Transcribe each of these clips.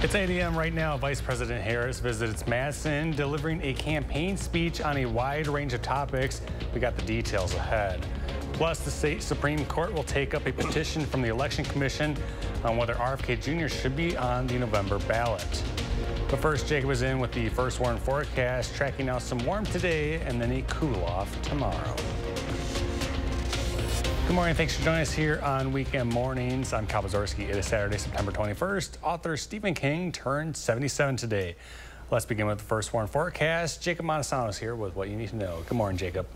It's 8 a.m. right now. Vice President Harris visits Madison, delivering a campaign speech on a wide range of topics. We got the details ahead. Plus, the state Supreme Court will take up a petition from the Election Commission on whether RFK Jr. should be on the November ballot. But first, Jacob is in with the first warm forecast, tracking out some warmth today and then a cool off tomorrow. Good morning. Thanks for joining us here on Weekend Mornings. I'm Kyle Bazorski. It is Saturday, September 21st. Author Stephen King turned 77 today. Let's begin with the first warm forecast. Jacob Madison is here with what you need to know. Good morning, Jacob.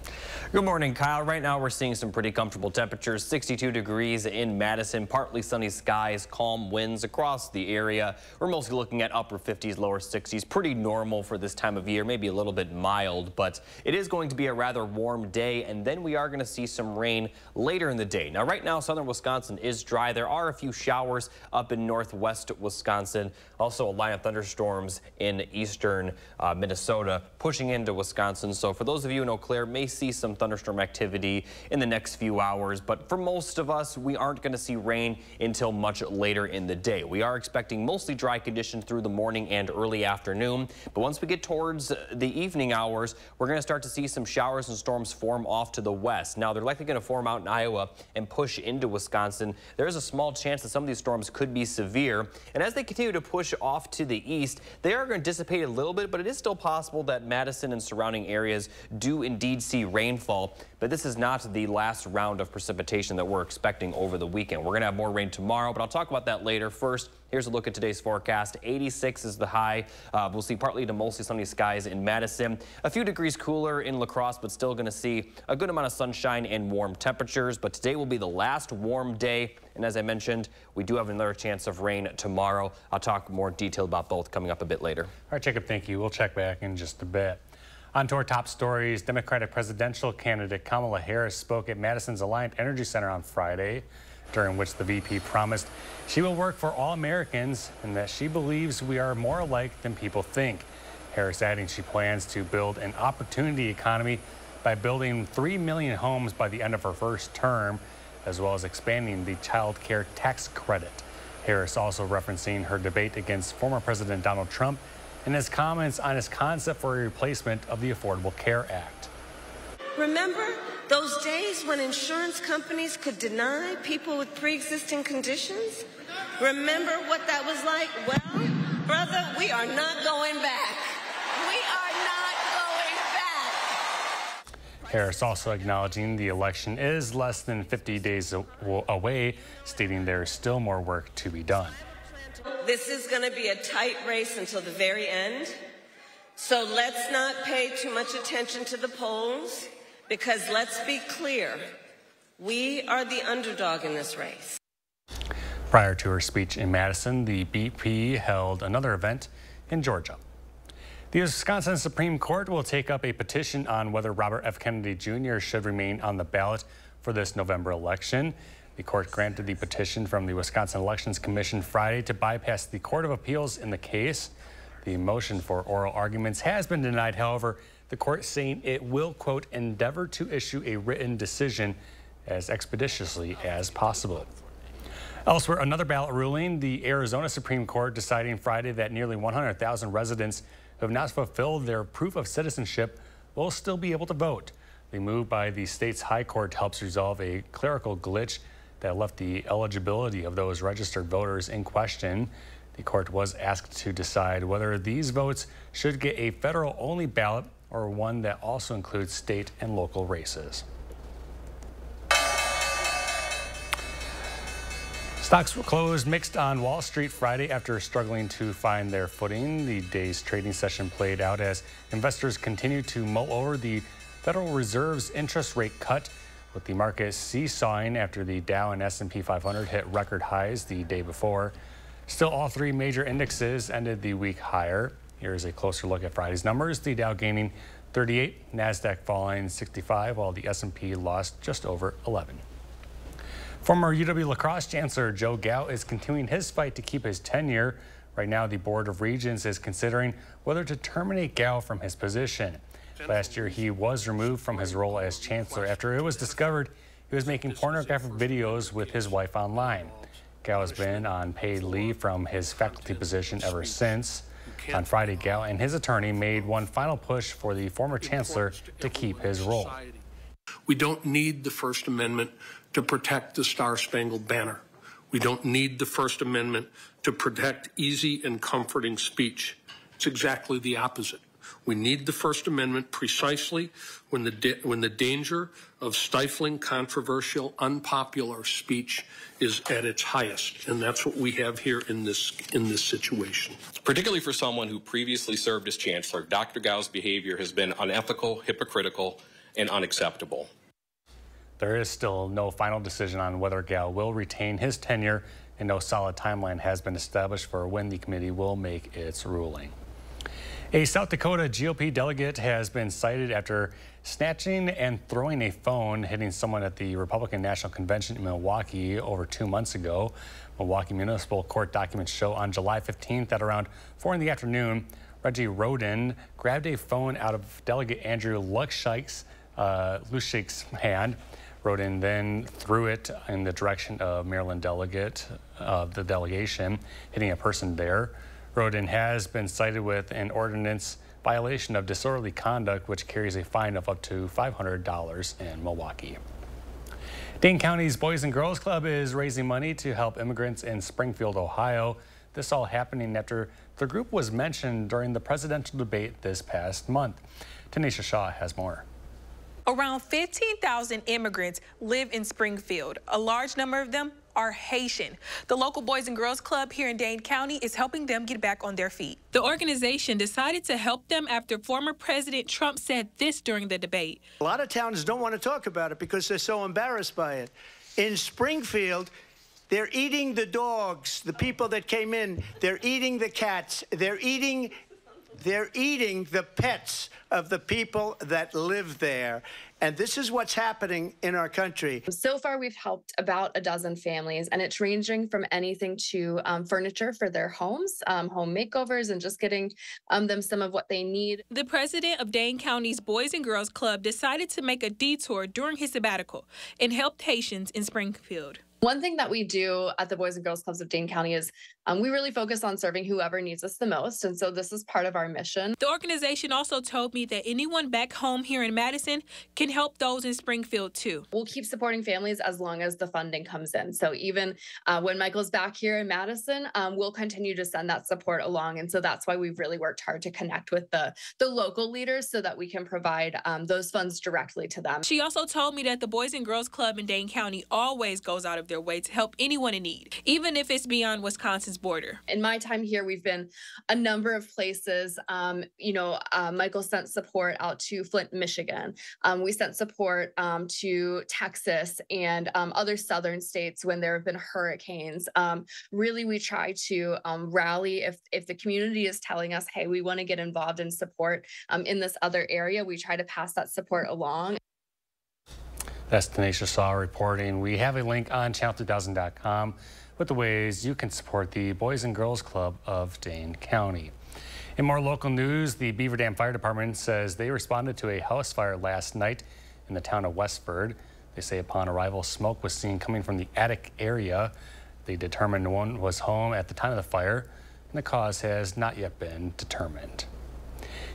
Good morning, Kyle. Right now we're seeing some pretty comfortable temperatures. 62 degrees in Madison, partly sunny skies, calm winds across the area. We're mostly looking at upper 50s, lower 60s. Pretty normal for this time of year, maybe a little bit mild, but it is going to be a rather warm day, and then we are going to see some rain later in the day. Now, right now, southern Wisconsin is dry. There are a few showers up in northwest Wisconsin. Also, a line of thunderstorms in eastern Minnesota pushing into Wisconsin. So for those of you in Eau Claire, may see some thunderstorm activity in the next few hours. But for most of us, we aren't going to see rain until much later in the day. We are expecting mostly dry conditions through the morning and early afternoon. But once we get towards the evening hours, we're going to start to see some showers and storms form off to the west. Now, they're likely going to form out in Iowa and push into Wisconsin. There is a small chance that some of these storms could be severe. And as they continue to push off to the east, they are going to dissipate a little bit, but it is still possible that Madison and surrounding areas do indeed see rainfall. But this is not the last round of precipitation that we're expecting over the weekend. We're going to have more rain tomorrow, but I'll talk about that later. First, here's a look at today's forecast. 86 is the high. We'll see partly to mostly sunny skies in Madison. A few degrees cooler in La Crosse, but still going to see a good amount of sunshine and warm temperatures. But today will be the last warm day. And as I mentioned, we do have another chance of rain tomorrow. I'll talk more detail about both coming up a bit later. All right, Jacob, thank you. We'll check back in just a bit. On to our top stories. Democratic presidential candidate Kamala Harris spoke at Madison's Alliant Energy Center on Friday, during which the VP promised she will work for all Americans and that she believes we are more alike than people think. Harris adding she plans to build an opportunity economy by building 3 million homes by the end of her first term, as well as expanding the child care tax credit. Harris also referencing her debate against former President Donald Trump and his comments on his concept for a replacement of the Affordable Care Act. Remember those days when insurance companies could deny people with pre-existing conditions? Remember what that was like? Well, brother, we are not going back. We are not going back. Harris also acknowledging the election is less than 50 days away, stating there is still more work to be done. This is going to be a tight race until the very end. So let's not pay too much attention to the polls, because let's be clear, we are the underdog in this race. Prior to her speech in Madison, the BP held another event in Georgia. The Wisconsin Supreme Court will take up a petition on whether Robert F. Kennedy Jr. should remain on the ballot for this November election. The court granted the petition from the Wisconsin Elections Commission Friday to bypass the Court of Appeals in the case. The motion for oral arguments has been denied. However, the court saying it will, quote, endeavor to issue a written decision as expeditiously as possible. Elsewhere, another ballot ruling, the Arizona Supreme Court deciding Friday that nearly 100,000 residents who have not fulfilled their proof of citizenship will still be able to vote. The move by the state's high court helps resolve a clerical glitch that left the eligibility of those registered voters in question. The court was asked to decide whether these votes should get a federal-only ballot or one that also includes state and local races. Stocks were closed mixed on Wall Street Friday after struggling to find their footing. The day's trading session played out as investors continued to mull over the Federal Reserve's interest rate cut, with the market seesawing after the Dow and S&P 500 hit record highs the day before. Still, all three major indexes ended the week higher. Here's a closer look at Friday's numbers. The Dow gaining 38, NASDAQ falling 65, while the S&P lost just over 11. Former UW La Crosse Chancellor Joe Gow is continuing his fight to keep his tenure. Right now, the Board of Regents is considering whether to terminate Gow from his position. Last year, he was removed from his role as chancellor after it was discovered he was making pornographic videos with his wife online. Gal has been on paid leave from his faculty position ever since. On Friday, Gal and his attorney made one final push for the former chancellor to keep his role. We don't need the First Amendment to protect the Star-Spangled Banner. We don't need the First Amendment to protect easy and comforting speech. It's exactly the opposite. We need the First Amendment precisely when the danger of stifling controversial, unpopular speech is at its highest, and that's what we have here in this situation. Particularly for someone who previously served as chancellor, Dr. Gao's behavior has been unethical, hypocritical, and unacceptable. There is still no final decision on whether Gao will retain his tenure, and no solid timeline has been established for when the committee will make its ruling. A South Dakota GOP delegate has been cited after snatching and throwing a phone, hitting someone at the Republican National Convention in Milwaukee over 2 months ago. Milwaukee Municipal Court documents show on July 15th at around 4 in the afternoon, Reggie Roden grabbed a phone out of Delegate Andrew Luschik's hand. Roden then threw it in the direction of Maryland delegate of the delegation, hitting a person there. Roden has been cited with an ordinance violation of disorderly conduct, which carries a fine of up to $500 in Milwaukee. Dane County's Boys and Girls Club is raising money to help immigrants in Springfield, Ohio. This all happening after the group was mentioned during the presidential debate this past month. Tanisha Shaw has more. Around 15,000 immigrants live in Springfield. A large number of them are Haitian. The local Boys and Girls Club here in Dane County is helping them get back on their feet. The organization decided to help them after former President Trump said this during the debate. A lot of towns don't want to talk about it because they're so embarrassed by it. In Springfield, they're eating the dogs, the people that came in. They're eating the cats. They're eating the pets of the people that live there. And this is what's happening in our country. So far, we've helped about a dozen families, and it's ranging from anything to furniture for their homes, home makeovers, and just getting them some of what they need. The president of Dane County's Boys and Girls Club decided to make a detour during his sabbatical and helped Haitians in Springfield. One thing that we do at the Boys and Girls Clubs of Dane County is we really focus on serving whoever needs us the most. And so this is part of our mission. The organization also told me that anyone back home here in Madison can help those in Springfield too. We'll keep supporting families as long as the funding comes in. So even when Michael's back here in Madison, we'll continue to send that support along. And so that's why we've really worked hard to connect with the local leaders so that we can provide those funds directly to them. She also told me that the Boys and Girls Club in Dane County always goes out of their way to help anyone in need, even if it's beyond Wisconsin's border. In my time here, we've been a number of places. Michael sent support out to Flint, Michigan. We sent support to Texas and other southern states when there have been hurricanes. Really, we try to rally if the community is telling us, hey, we want to get involved in support in this other area, we try to pass that support along. That's Tanisha Shaw reporting. We have a link on channel2000.com with the ways you can support the Boys and Girls Club of Dane County. In more local news, the Beaver Dam Fire Department says they responded to a house fire last night in the town of Westford. They say upon arrival, smoke was seen coming from the attic area. They determined no one was home at the time of the fire, and the cause has not yet been determined.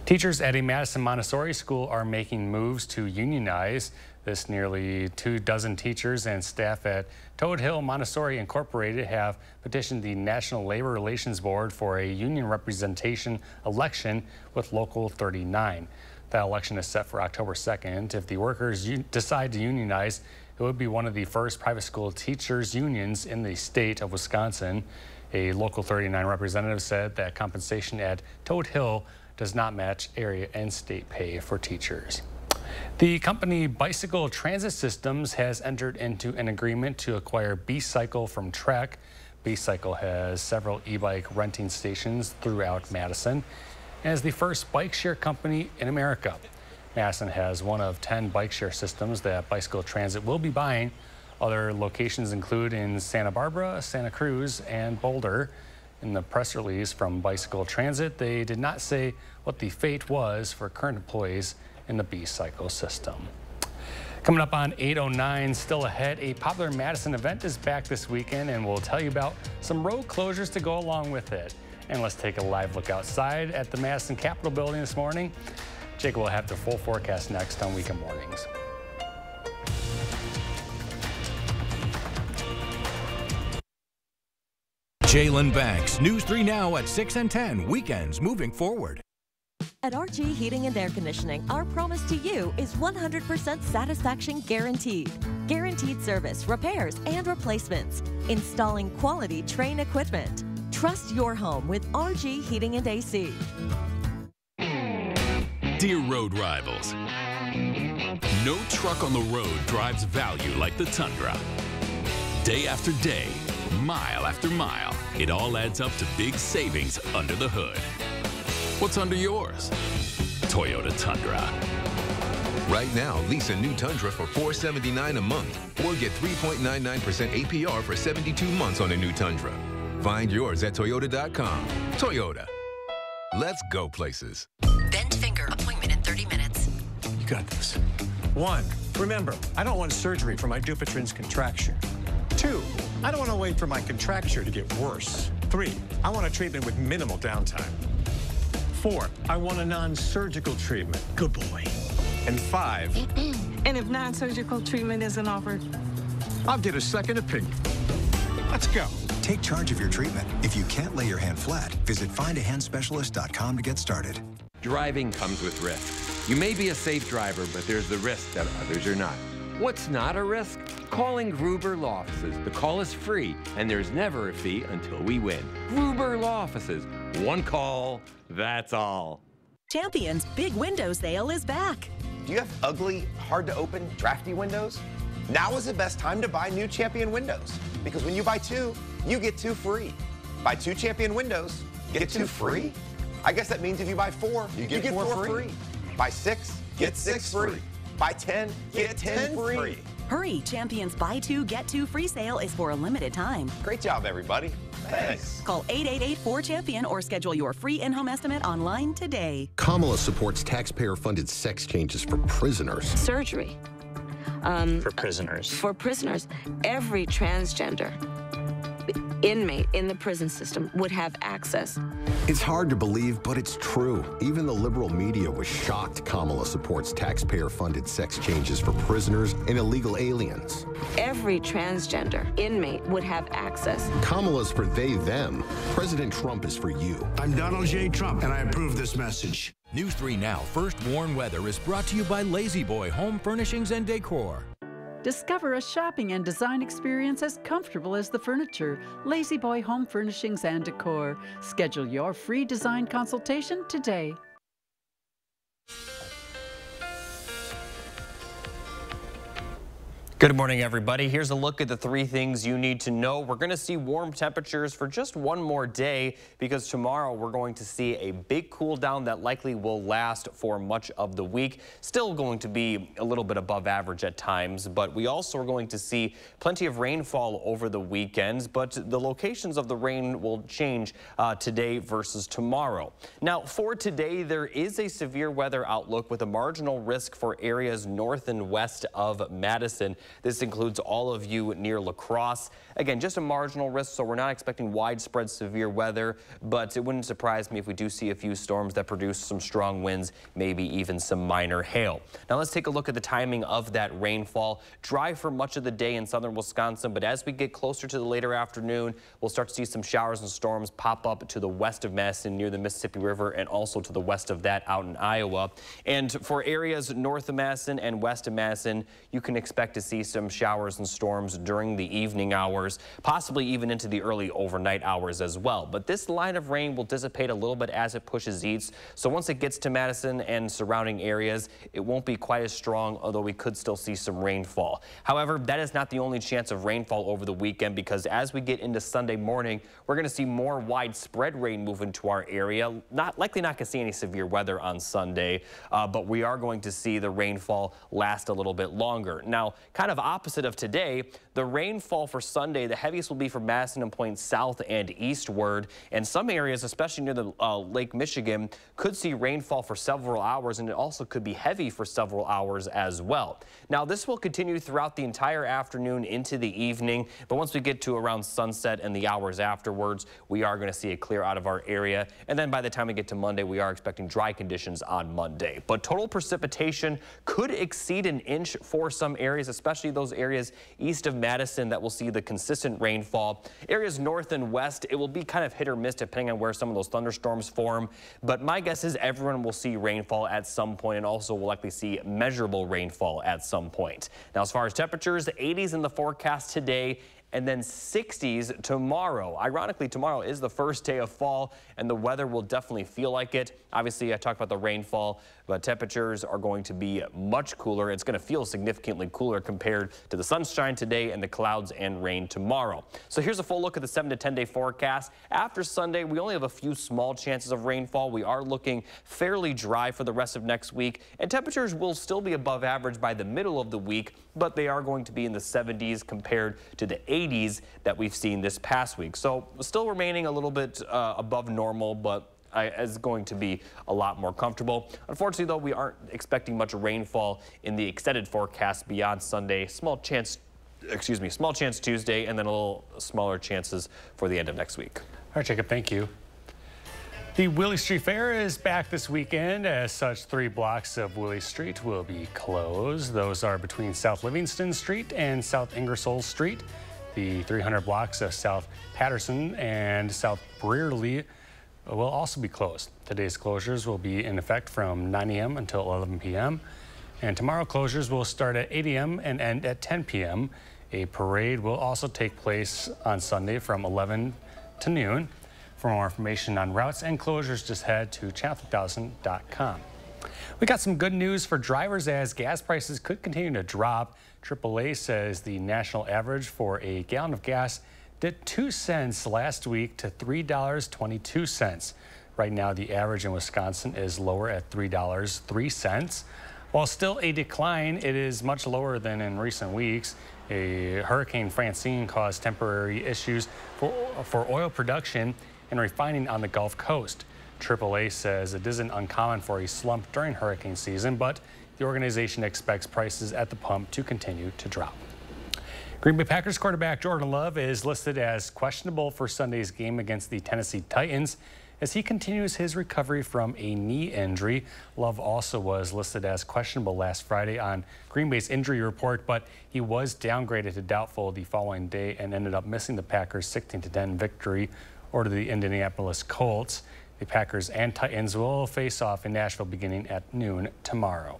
Teachers at a Madison Montessori school are making moves to unionize. This nearly 24 teachers and staff at Toad Hill Montessori Incorporated have petitioned the National Labor Relations Board for a union representation election with Local 39. That election is set for October 2nd. If the workers decide to unionize, it would be one of the first private school teachers unions in the state of Wisconsin. A Local 39 representative said that compensation at Toad Hill does not match area and state pay for teachers. The company Bicycle Transit Systems has entered into an agreement to acquire B-Cycle from Trek. B-Cycle has several e-bike renting stations throughout Madison and is the first bike share company in America. Madison has one of 10 bike share systems that Bicycle Transit will be buying. Other locations include in Santa Barbara, Santa Cruz, and Boulder. In the press release from Bicycle Transit, they did not say what the fate was for current employees in the B-Cycle system. Coming up on 8:09, still ahead, a popular Madison event is back this weekend, and we'll tell you about some road closures to go along with it. And let's take a live look outside at the Madison Capitol building this morning. Jake will have the full forecast next on Weekend Mornings. Jalen Banks, News 3 Now at 6 and 10, weekends moving forward. At RG Heating and Air Conditioning, our promise to you is 100% satisfaction guaranteed. Guaranteed service, repairs, and replacements. Installing quality Trane equipment. Trust your home with RG Heating and AC. Dear road rivals, no truck on the road drives value like the Tundra. Day after day, mile after mile, it all adds up to big savings under the hood. What's under yours? Toyota Tundra. Right now, lease a new Tundra for $479 a month or get 3.99% APR for 72 months on a new Tundra. Find yours at Toyota.com. Toyota. Let's go places. Bent finger appointment in 30 minutes. You got this. 1, remember, I don't want surgery for my Dupuytren's contracture. 2, I don't want to wait for my contracture to get worse. 3, I want a treatment with minimal downtime. 4, I want a non-surgical treatment. Good boy. And 5. And if non-surgical treatment isn't offered? I'll get a second opinion. Let's go. Take charge of your treatment. If you can't lay your hand flat, visit findahandspecialist.com to get started. Driving comes with risk. You may be a safe driver, but there's the risk that others are not. What's not a risk? Calling Gruber Law Offices. The call is free, and there's never a fee until we win. Gruber Law Offices. One call, that's all. Champion's Big Window Sale is back. Do you have ugly, hard-to-open, drafty windows? Now is the best time to buy new Champion windows, because when you buy 2, you get 2 free. Buy 2 Champion windows, get 2 free? I guess that means if you buy 4, you get 4 free. Buy 6, get 6 free. Buy 10, get 10 free. Hurry, Champion's Buy 2, Get 2 free sale is for a limited time. Great job, everybody. Thanks. Call 888-4CHAMPION or schedule your free in-home estimate online today. Kamala supports taxpayer-funded sex changes for prisoners. Surgery. For prisoners. For prisoners. Every transgender inmate in the prison system would have access. It's hard to believe, but it's true. Even the liberal media was shocked Kamala supports taxpayer-funded sex changes for prisoners and illegal aliens. Every transgender inmate would have access. Kamala's for they, them. President Trump is for you. I'm Donald J. Trump, and I approve this message. News 3 Now First Warn Weather is brought to you by Lazy Boy Home Furnishings and Decor. Discover a shopping and design experience as comfortable as the furniture. Lazy Boy Home Furnishings and Decor. Schedule your free design consultation today. Good morning, everybody. Here's a look at the 3 things you need to know. We're going to see warm temperatures for just one more day because tomorrow we're going to see a big cool down that likely will last for much of the week. Still going to be a little bit above average at times, but we also are going to see plenty of rainfall over the weekends, but the locations of the rain will change today versus tomorrow. Now, for today, there is a severe weather outlook with a marginal risk for areas north and west of Madison. This includes all of you near La Crosse. Again, just a marginal risk, so we're not expecting widespread severe weather, but it wouldn't surprise me if we do see a few storms that produce some strong winds, maybe even some minor hail. Now let's take a look at the timing of that rainfall. Dry for much of the day in southern Wisconsin, but as we get closer to the later afternoon, we'll start to see some showers and storms pop up to the west of Madison near the Mississippi River and also to the west of that out in Iowa. And for areas north of Madison and west of Madison, you can expect to see some showers and storms during the evening hours, possibly even into the early overnight hours as well. But this line of rain will dissipate a little bit as it pushes east. So once it gets to Madison and surrounding areas, it won't be quite as strong, although we could still see some rainfall. However, that is not the only chance of rainfall over the weekend, because as we get into Sunday morning, we're going to see more widespread rain move into our area. Likely not going to see any severe weather on Sunday, but we are going to see the rainfall last a little bit longer. Now, kind of kind of opposite of today. The rainfall for Sunday, the heaviest will be for Madison and points south and eastward. And some areas, especially near the Lake Michigan, could see rainfall for several hours, and it also could be heavy for several hours as well. Now, this will continue throughout the entire afternoon into the evening, but once we get to around sunset and the hours afterwards, we are going to see it clear out of our area. And then by the time we get to Monday, we are expecting dry conditions on Monday. But total precipitation could exceed an inch for some areas, especially those areas east of Madison that will see the consistent rainfall. Areas north and west, it will be kind of hit or miss depending on where some of those thunderstorms form. But my guess is everyone will see rainfall at some point, and also will likely see measurable rainfall at some point. Now, as far as temperatures, 80s in the forecast today, and then 60s tomorrow. Ironically, tomorrow is the first day of fall, and the weather will definitely feel like it. Obviously, I talked about the rainfall, but temperatures are going to be much cooler. It's going to feel significantly cooler compared to the sunshine today and the clouds and rain tomorrow. So here's a full look at the 7 to 10 day forecast. After Sunday, we only have a few small chances of rainfall. We are looking fairly dry for the rest of next week, and temperatures will still be above average by the middle of the week, but they are going to be in the 70s compared to the 80s that we've seen this past week. So still remaining a little bit above normal, but is going to be a lot more comfortable. Unfortunately, though, we aren't expecting much rainfall in the extended forecast beyond Sunday. Small chance Tuesday, and then a little smaller chances for the end of next week. All right, Jacob, thank you. The Willie Street Fair is back this weekend. As such, 3 blocks of Willie Street will be closed. Those are between South Livingston Street and South Ingersoll Street. The 300 blocks of South Patterson and South Brearley will also be closed. Today's closures will be in effect from 9 a.m. until 11 p.m. And tomorrow closures will start at 8 a.m. and end at 10 p.m. A parade will also take place on Sunday from 11 to noon. For more information on routes and closures, just head to channel3000.com. We got some good news for drivers as gas prices could continue to drop. AAA says the national average for a gallon of gas dipped 2 cents last week to $3.22. Right now, the average in Wisconsin is lower at $3.03. While still a decline, it is much lower than in recent weeks. Hurricane Francine caused temporary issues for oil production and refining on the Gulf Coast. AAA says it isn't uncommon for a slump during hurricane season, but the organization expects prices at the pump to continue to drop. Green Bay Packers quarterback Jordan Love is listed as questionable for Sunday's game against the Tennessee Titans as he continues his recovery from a knee injury. Love also was listed as questionable last Friday on Green Bay's injury report, but he was downgraded to doubtful the following day and ended up missing the Packers' 16-10 victory over the Indianapolis Colts. The Packers and Titans will face off in Nashville beginning at noon tomorrow.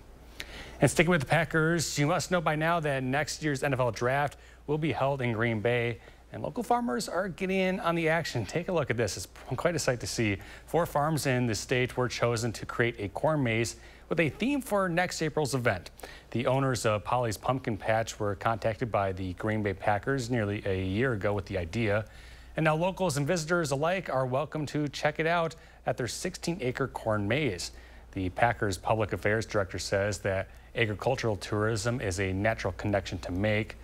And sticking with the Packers, you must know by now that next year's NFL Draft will be held in Green Bay, and local farmers are getting in on the action. Take a look at this. It's quite a sight to see. 4 farms in the state were chosen to create a corn maze with a theme for next April's event. The owners of Polly's Pumpkin Patch were contacted by the Green Bay Packers nearly a year ago with the idea, and now locals and visitors alike are welcome to check it out at their 16-acre corn maze. The Packers Public Affairs Director says that agricultural tourism is a natural connection to make.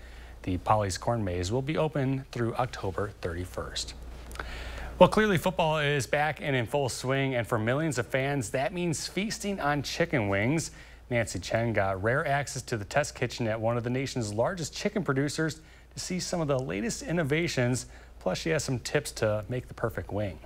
The Polly's Corn Maze will be open through October 31st. Well, clearly football is back and in full swing, and for millions of fans, that means feasting on chicken wings. Nancy Chen got rare access to the test kitchen at one of the nation's largest chicken producers to see some of the latest innovations. Plus, she has some tips to make the perfect wing.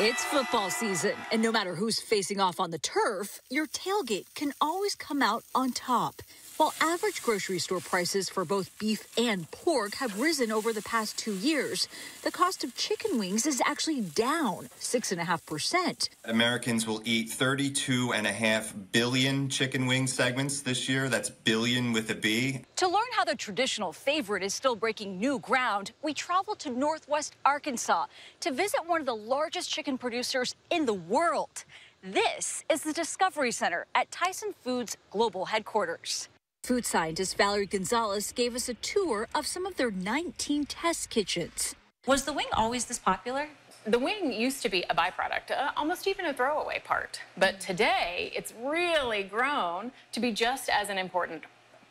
It's football season, and no matter who's facing off on the turf, your tailgate can always come out on top. While average grocery store prices for both beef and pork have risen over the past 2 years, the cost of chicken wings is actually down 6.5%. Americans will eat 32.5 billion chicken wing segments this year. That's billion with a B. To learn how the traditional favorite is still breaking new ground, we traveled to Northwest Arkansas to visit one of the largest chicken producers in the world. This is the Discovery Center at Tyson Foods' global headquarters. Food scientist Valerie Gonzalez gave us a tour of some of their 19 test kitchens. Was the wing always this popular? The wing used to be a byproduct, almost even a throwaway part. But today, it's really grown to be just as an important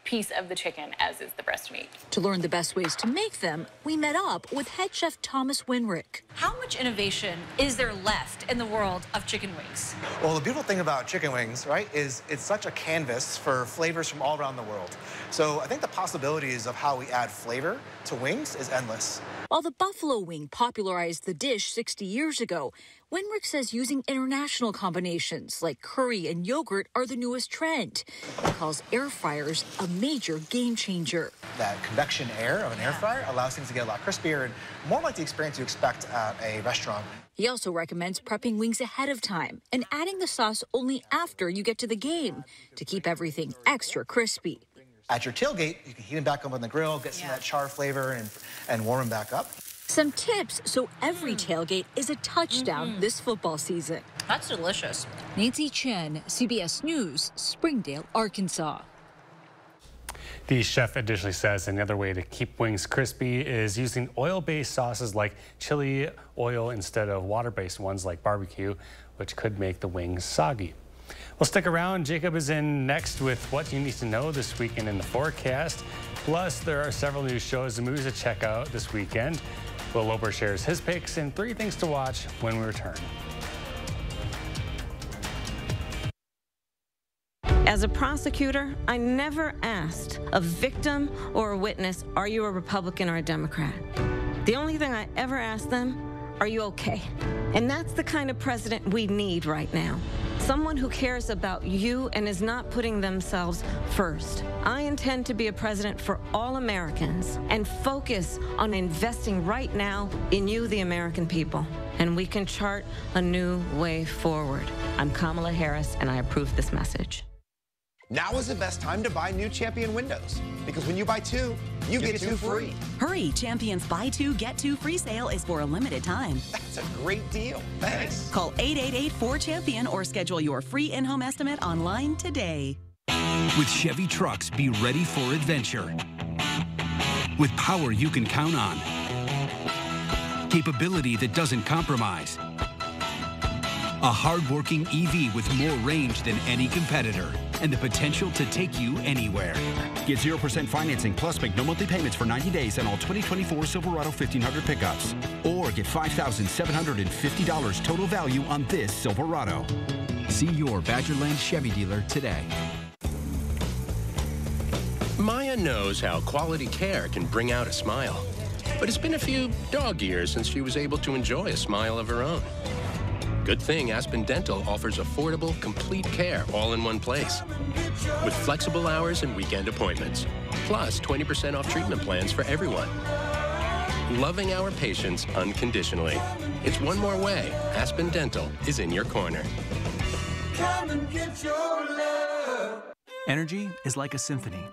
piece of the chicken as is the breast meat. To learn the best ways to make them, we met up with head chef Thomas Winrich. How much innovation is there left in the world of chicken wings? Well, the beautiful thing about chicken wings, right, is it's such a canvas for flavors from all around the world. So I think the possibilities of how we add flavor to wings is endless. While the buffalo wing popularized the dish 60 years ago, Winrich says using international combinations like curry and yogurt are the newest trend. He calls air fryers a major game changer. That convection air of an air fryer allows things to get a lot crispier and more like the experience you expect at a restaurant. He also recommends prepping wings ahead of time and adding the sauce only after you get to the game to keep everything extra crispy. At your tailgate, you can heat them back up on the grill, get some of that char flavor and warm them back up. Some tips so every tailgate is a touchdown this football season. That's delicious. Nancy Chen, CBS News, Springdale, Arkansas. The chef additionally says another way to keep wings crispy is using oil-based sauces like chili oil instead of water-based ones like barbecue, which could make the wings soggy. Well, stick around. Jacob is in next with what you need to know this weekend in the forecast. Plus, there are several new shows and movies to check out this weekend. Will Lober shares his picks and 3 things to watch when we return. As a prosecutor, I never asked a victim or a witness, are you a Republican or a Democrat? The only thing I ever asked them, are you okay? And that's the kind of president we need right now. Someone who cares about you and is not putting themselves first. I intend to be a president for all Americans and focus on investing right now in you, the American people. And we can chart a new way forward. I'm Kamala Harris, and I approve this message. Now is the best time to buy new Champion windows, because when you buy 2, you get 2 free. Hurry, Champion's Buy 2, Get 2 free sale is for a limited time. That's a great deal. Thanks. Call 888-4CHAMPION or schedule your free in-home estimate online today. With Chevy trucks, be ready for adventure. With power you can count on. Capability that doesn't compromise. A hard-working EV with more range than any competitor. And the potential to take you anywhere. Get 0% financing plus make no monthly payments for 90 days on all 2024 Silverado 1500 pickups. Or get $5,750 total value on this Silverado. See your Badgerland Chevy dealer today. Maya knows how quality care can bring out a smile. But it's been a few dog years since she was able to enjoy a smile of her own. Good thing Aspen Dental offers affordable, complete care all in one place. With flexible hours and weekend appointments. Plus 20% off treatment plans for everyone. Loving our patients unconditionally. It's one more way Aspen Dental is in your corner. Come and get your love. Energy is like a symphony.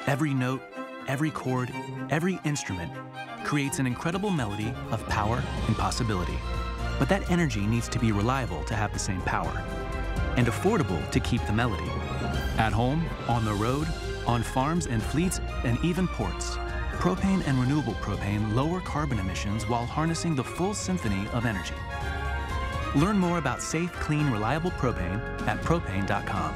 Every note, every chord, every instrument creates an incredible melody of power and possibility. But that energy needs to be reliable to have the same power, and affordable to keep the melody. At home, on the road, on farms and fleets, and even ports, propane and renewable propane lower carbon emissions while harnessing the full symphony of energy. Learn more about safe, clean, reliable propane at propane.com.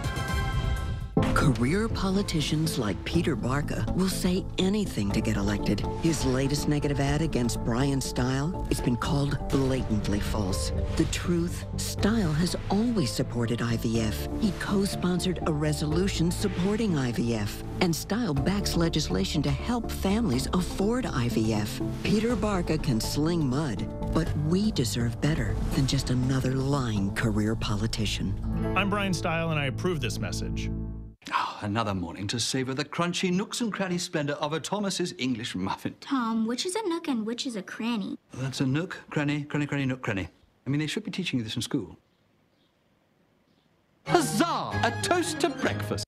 Career politicians like Peter Barca will say anything to get elected. His latest negative ad against Brian Style, it's been called blatantly false. The truth, Style has always supported IVF. He co-sponsored a resolution supporting IVF. And Style backs legislation to help families afford IVF. Peter Barca can sling mud, but we deserve better than just another lying career politician. I'm Brian Style, and I approve this message. Oh, another morning to savor the crunchy nooks and cranny splendor of a Thomas's English muffin. Tom, which is a nook and which is a cranny? That's a nook, cranny, cranny, cranny, nook, cranny. I mean, they should be teaching you this in school. Huzzah! A toast to breakfast.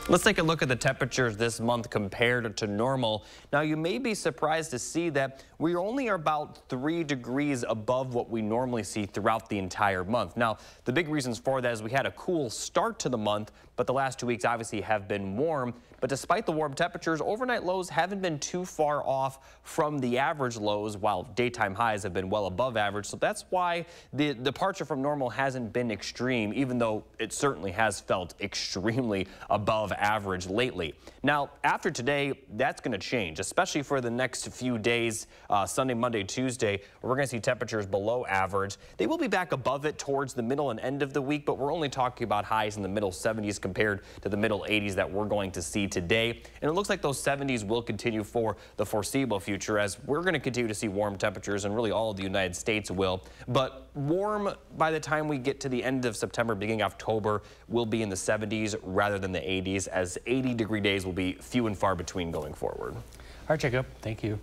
Let's take a look at the temperatures this month compared to normal. Now, you may be surprised to see that we only are about 3 degrees above what we normally see throughout the entire month. Now, the big reasons for that is we had a cool start to the month, but the last 2 weeks obviously have been warm. But despite the warm temperatures, overnight lows haven't been too far off from the average lows, while daytime highs have been well above average. So that's why the departure from normal hasn't been extreme, even though it certainly has felt extremely above average lately. Now, after today, that's going to change, especially for the next few days, Sunday, Monday, Tuesday. We're going to see temperatures below average. They will be back above it towards the middle and end of the week, but we're only talking about highs in the middle 70s compared to the middle 80s that we're going to see today. And it looks like those 70s will continue for the foreseeable future, as we're going to continue to see warm temperatures, and really all of the United States will. But warm by the time we get to the end of September, beginning of October, will be in the 70s rather than the 80s, as 80-degree days will be few and far between going forward. All right, Jacob, thank you.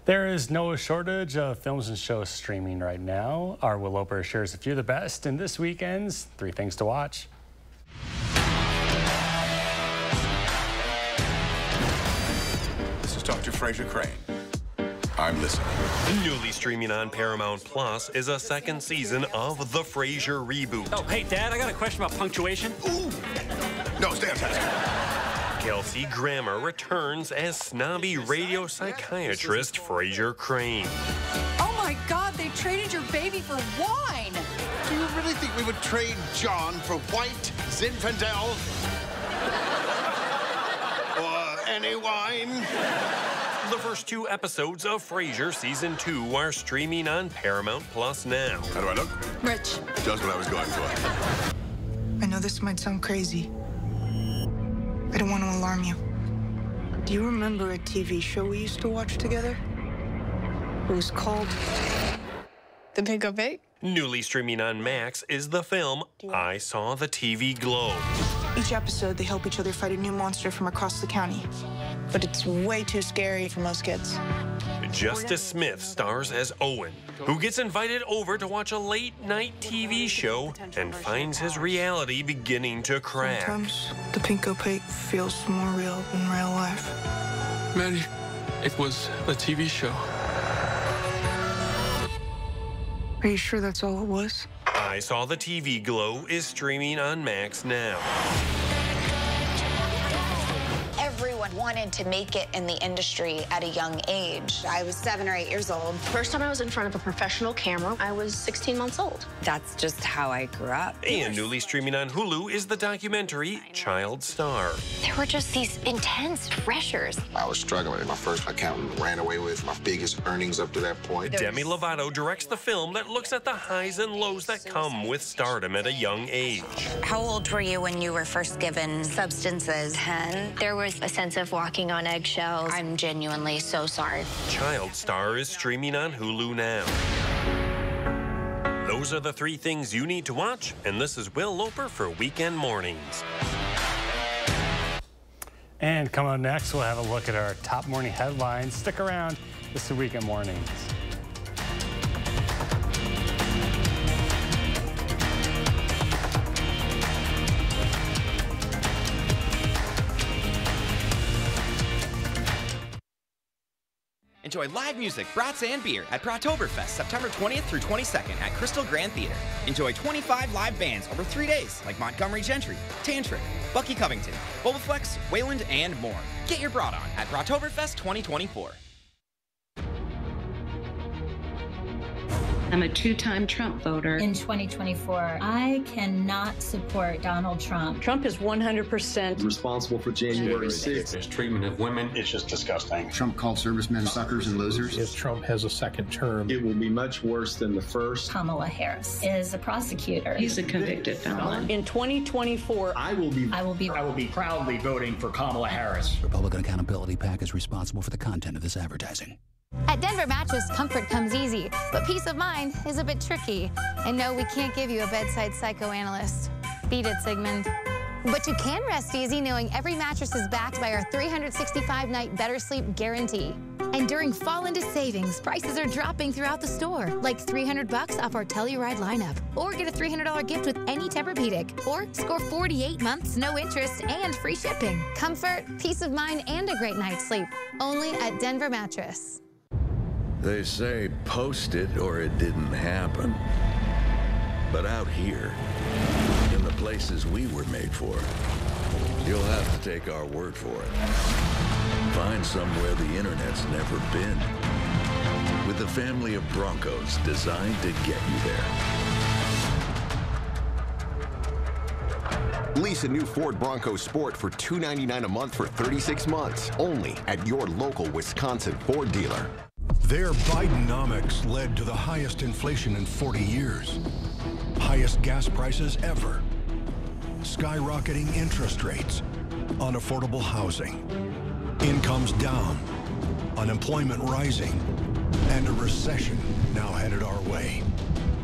There is no shortage of films and shows streaming right now. Our Will Loper shares a few of the best in this weekend's 3 Things to Watch. This is Dr. Fraser Crane. I'm listening. Newly streaming on Paramount Plus is a second season of The Frasier reboot. Oh, hey, Dad, I got a question about punctuation. Ooh! No, stay on task. Kelsey Grammer returns as snobby radio psychiatrist Frasier Crane. Oh my God, they traded your baby for wine! Do you really think we would trade John for white Zinfandel? Or any wine? The first 2 episodes of Frasier Season 2 are streaming on Paramount Plus now. How do I look? Rich. Just what I was going for. I know this might sound crazy. I don't want to alarm you. Do you remember a TV show we used to watch together? It was called The Big O Big. Newly streaming on Max is the film I Saw the TV Glow. Each episode, they help each other fight a new monster from across the county. But it's way too scary for most kids. Justice Smith stars as Owen, who gets invited over to watch a late-night TV show and finds his reality beginning to crack. Sometimes the pink opaque feels more real than real life. Maddie, it was a TV show. Are you sure that's all it was? I Saw the TV Glow is streaming on Max now. Everyone wanted to make it in the industry at a young age. I was 7 or 8 years old. First time I was in front of a professional camera, I was 16 months old. That's just how I grew up. And newly streaming on Hulu is the documentary Child Star. There were just these intense pressures. I was struggling. My first accountant ran away with my biggest earnings up to that point. Demi Lovato directs the film that looks at the highs and lows that come with stardom at a young age. How old were you when you were first given substances? 10. There was a sense of walking on eggshells. I'm genuinely so sorry. Child Star is streaming on Hulu now. Those are the 3 things you need to watch, and this is Will Loper for Weekend Mornings. And coming up next, we'll have a look at our top morning headlines. Stick around. This is Weekend Mornings. Enjoy live music, brats, and beer at Brattoberfest, September 20th through 22nd at Crystal Grand Theater. Enjoy 25 live bands over 3 days, like Montgomery Gentry, Tantric, Bucky Covington, Bobaflex, Wayland, and more. Get your brat on at Brattoberfest 2024. I'm a 2-time Trump voter. In 2024, I cannot support Donald Trump. Trump is 100% responsible for January 6th. His treatment of women is just disgusting. Trump called servicemen suckers and losers. If Trump has a second term, it will be much worse than the first. Kamala Harris is a prosecutor. He's a convicted felon. In 2024, I will be proudly voting for Kamala Harris. Republican Accountability PAC is responsible for the content of this advertising. At Denver Mattress, comfort comes easy, but peace of mind is a bit tricky. And no, we can't give you a bedside psychoanalyst. Beat it, Sigmund. But you can rest easy knowing every mattress is backed by our 365-night Better Sleep guarantee. And during fall into savings, prices are dropping throughout the store, like $300 off our Telluride lineup. Or get a $300 gift with any Tempur-Pedic. Or score 48 months, no interest, and free shipping. Comfort, peace of mind, and a great night's sleep. Only at Denver Mattress. They say post it or it didn't happen. But out here, in the places we were made for, You'll have to take our word for it. Find somewhere the internet's never been. With a family of Broncos designed to get you there. Lease a new Ford Bronco Sport for $299 a month for 36 months, only at your local Wisconsin Ford dealer. Their Bidenomics led to the highest inflation in 40 years, highest gas prices ever, skyrocketing interest rates, unaffordable housing, incomes down, unemployment rising, and a recession now headed our way.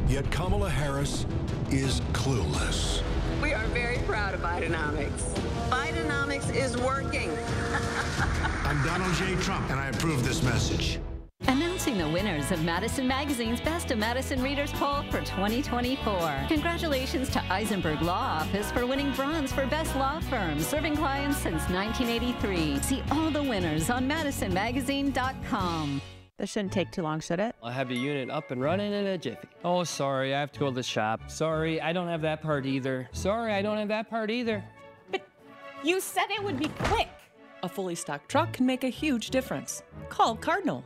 Yet Kamala Harris is clueless. We are very proud of Bidenomics. Bidenomics is working. I'm Donald J. Trump, and I approve this message. Announcing the winners of Madison Magazine's Best of Madison Readers Poll for 2024. Congratulations to Eisenberg Law Office for winning bronze for Best Law Firm, serving clients since 1983. See all the winners on MadisonMagazine.com. This shouldn't take too long, should it? I'll have the unit up and running in a jiffy. Oh, sorry, I have to go to the shop. Sorry, I don't have that part either. Sorry, I don't have that part either. But you said it would be quick. A fully stocked truck can make a huge difference. Call Cardinal.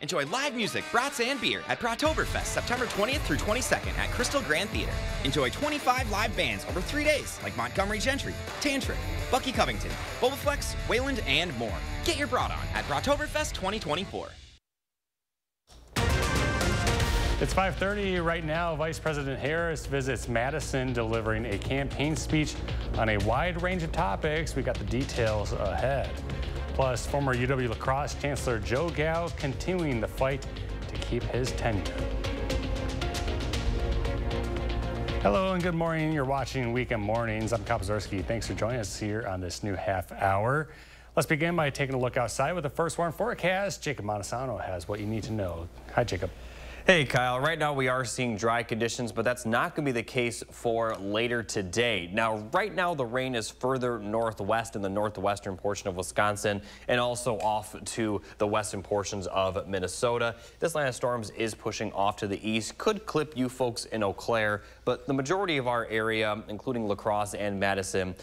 Enjoy live music, brats, and beer at Proktoberfest, September 20th through 22nd at Crystal Grand Theater. Enjoy 25 live bands over 3 days like Montgomery Gentry, Tantric, Bucky Covington, Bobaflex, Wayland, and more. Get your brat on at Proktoberfest 2024. It's 5:30 right now. Vice President Harris visits Madison, delivering a campaign speech on a wide range of topics. We got the details ahead. Plus, former UW lacrosse Chancellor Joe Gow continuing the fight to keep his tenure. Hello and good morning. You're watching Weekend Mornings. I'm Kyle Pazorski. Thanks for joining us here on this new half hour. Let's begin by taking a look outside with the first warm forecast. Jacob Montesano has what you need to know. Hi, Jacob. Hey, Kyle. Right now we are seeing dry conditions, but that's not going to be the case for later today. Now, right now the rain is further northwest in the northwestern portion of Wisconsin and also off to the western portions of Minnesota. This line of storms is pushing off to the east, could clip you folks in Eau Claire, but the majority of our area, including La Crosse and Madison,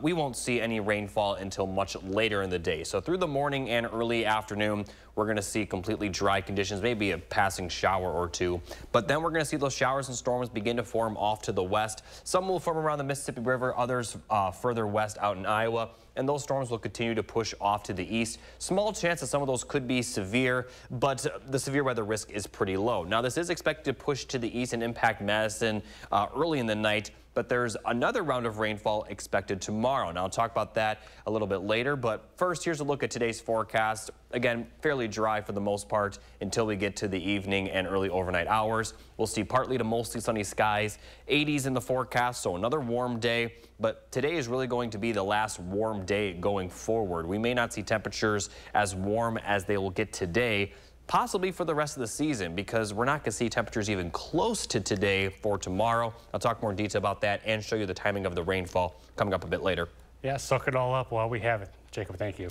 we won't see any rainfall until much later in the day. So through the morning and early afternoon, we're going to see completely dry conditions, maybe a passing shower or two. But then we're going to see those showers and storms begin to form off to the west. Some will form around the Mississippi River, others further west out in Iowa. And those storms will continue to push off to the east. Small chance that some of those could be severe, but the severe weather risk is pretty low. Now, this is expected to push to the east and impact Madison early in the night. But there's another round of rainfall expected tomorrow. Now, I'll talk about that a little bit later. But first, here's a look at today's forecast. Again, fairly dry for the most part until we get to the evening and early overnight hours. We'll see partly to mostly sunny skies, 80s in the forecast, so another warm day. But today is really going to be the last warm day going forward. We may not see temperatures as warm as they will get today, possibly for the rest of the season, because we're not going to see temperatures even close to today for tomorrow. I'll talk more in detail about that and show you the timing of the rainfall coming up a bit later. Yeah, soak it all up while we have it. Jacob, thank you.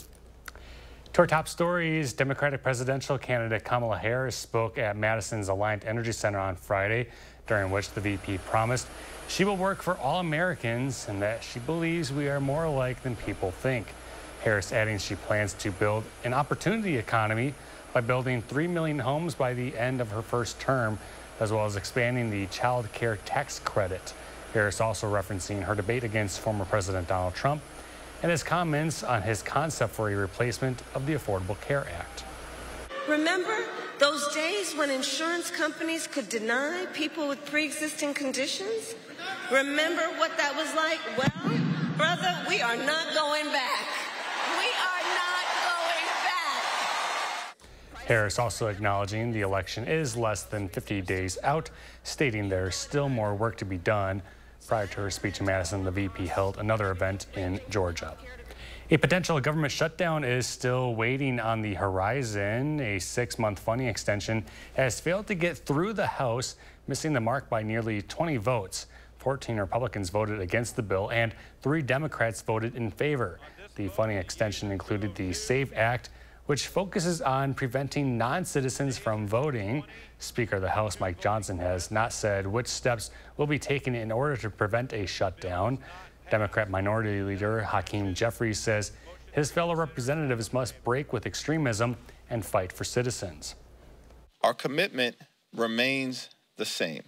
To our top stories, Democratic presidential candidate Kamala Harris spoke at Madison's Alliant Energy Center on Friday, during which the VP promised she will work for all Americans and that she believes we are more alike than people think. Harris adding she plans to build an opportunity economy by building 3 million homes by the end of her first term, as well as expanding the child care tax credit. Harris also referencing her debate against former President Donald Trump and his comments on his concept for a replacement of the Affordable Care Act. Remember those days when insurance companies could deny people with pre-existing conditions? Remember what that was like? Well, brother, we are not going back. We are not going back. Harris also acknowledging the election is less than 50 days out, stating there's still more work to be done. Prior to her speech in Madison, the VP held another event in Georgia. A potential government shutdown is still waiting on the horizon. A 6-month funding extension has failed to get through the House, missing the mark by nearly 20 votes. 14 Republicans voted against the bill and 3 Democrats voted in favor. The funding extension included the SAVE Act, which focuses on preventing non-citizens from voting. Speaker of the House Mike Johnson has not said which steps will be taken in order to prevent a shutdown. Democrat Minority Leader Hakeem Jeffries says his fellow representatives must break with extremism and fight for citizens. Our commitment remains the same,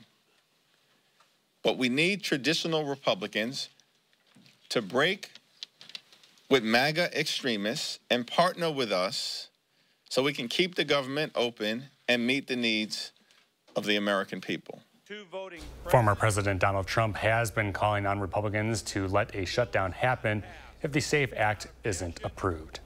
but we need traditional Republicans to break with MAGA extremists and partner with us so we can keep the government open and meet the needs of the American people. Former President Donald Trump has been calling on Republicans to let a shutdown happen if the SAFE Act isn't approved.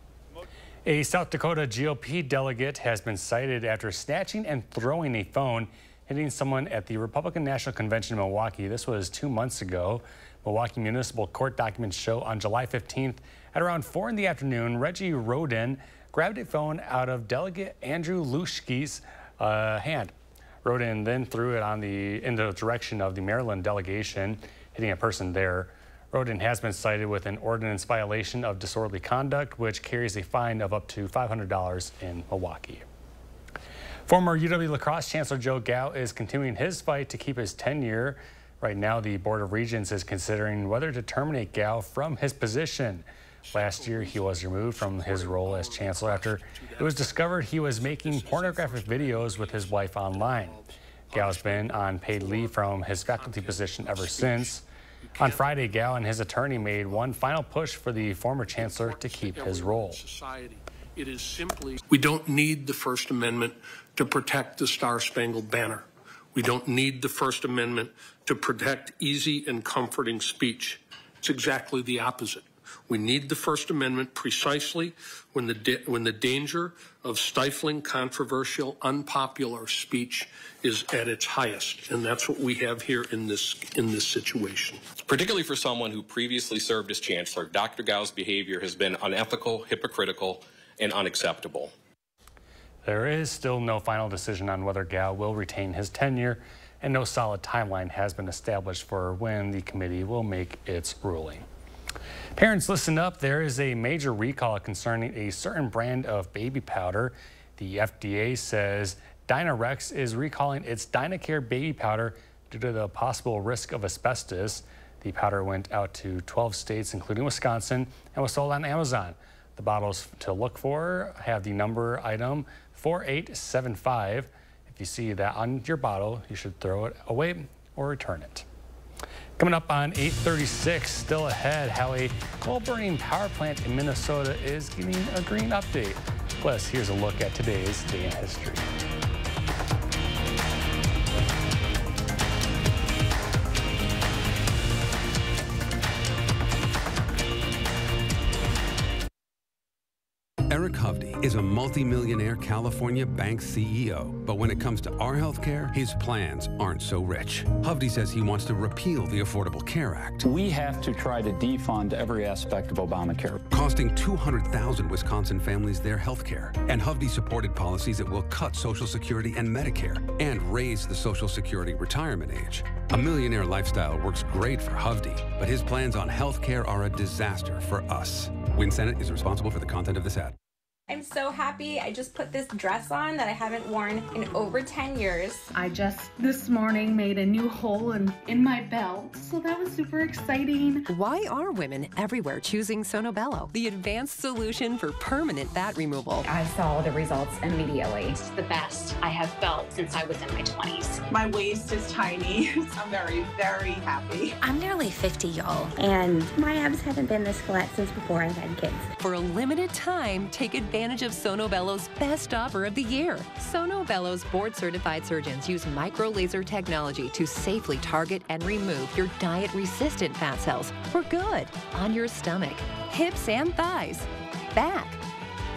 A South Dakota GOP delegate has been cited after snatching and throwing a phone, hitting someone at the Republican National Convention in Milwaukee. This was 2 months ago. Milwaukee Municipal Court documents show on July 15th at around 4 in the afternoon, Reggie Rodin grabbed a phone out of Delegate Andrew Luschke's hand. Rodin then threw it in the direction of the Maryland delegation, hitting a person there. Rodin has been cited with an ordinance violation of disorderly conduct, which carries a fine of up to $500 in Milwaukee. Former UW lacrosse Chancellor Joe Gow is continuing his fight to keep his tenure. Right now, the Board of Regents is considering whether to terminate Gow from his position. Last year, he was removed from his role as chancellor after it was discovered he was making pornographic videos with his wife online. Gow's been on paid leave from his faculty position ever since. On Friday, Gow and his attorney made one final push for the former chancellor to keep his role. It is simply, we don't need the First Amendment to protect the Star-Spangled Banner. We don't need the First Amendment to protect easy and comforting speech. It's exactly the opposite. We need the First Amendment precisely when the danger of stifling controversial, unpopular speech is at its highest, and that's what we have here in this situation. Particularly for someone who previously served as chancellor, Dr. Gow's behavior has been unethical, hypocritical, and unacceptable. There is still no final decision on whether Gow will retain his tenure, and no solid timeline has been established for when the committee will make its ruling. Parents, listen up. There is a major recall concerning a certain brand of baby powder. The FDA says Dynarex is recalling its Dynacare baby powder due to the possible risk of asbestos. The powder went out to 12 states, including Wisconsin, and was sold on Amazon. The bottles to look for have the number item 4875. If you see that on your bottle, you should throw it away or return it. Coming up on 8:36, still ahead, how a coal-burning power plant in Minnesota is getting a green update. Plus, here's a look at today's day in history. Eric Hovde is a multi-millionaire California bank CEO, but when it comes to our healthcare, his plans aren't so rich. Hovde says he wants to repeal the Affordable Care Act. We have to try to defund every aspect of Obamacare, costing 200,000 Wisconsin families their healthcare. And Hovde supported policies that will cut Social Security and Medicare and raise the Social Security retirement age. A millionaire lifestyle works great for Hovde, but his plans on healthcare are a disaster for us. Win Senate is responsible for the content of this ad. I'm so happy. I just put this dress on that I haven't worn in over 10 years. I just this morning made a new hole in my belt, so that was super exciting. Why are women everywhere choosing Sonobello, the advanced solution for permanent fat removal? I saw the results immediately. It's the best I have felt since I was in my 20s. My waist is tiny. I'm very, very happy. I'm nearly 50, y'all, and my abs haven't been this flat since before I've had kids. For a limited time, take advantage of Sonobello's best offer of the year. Sonobello's board-certified surgeons use micro-laser technology to safely target and remove your diet-resistant fat cells for good on your stomach, hips and thighs, back,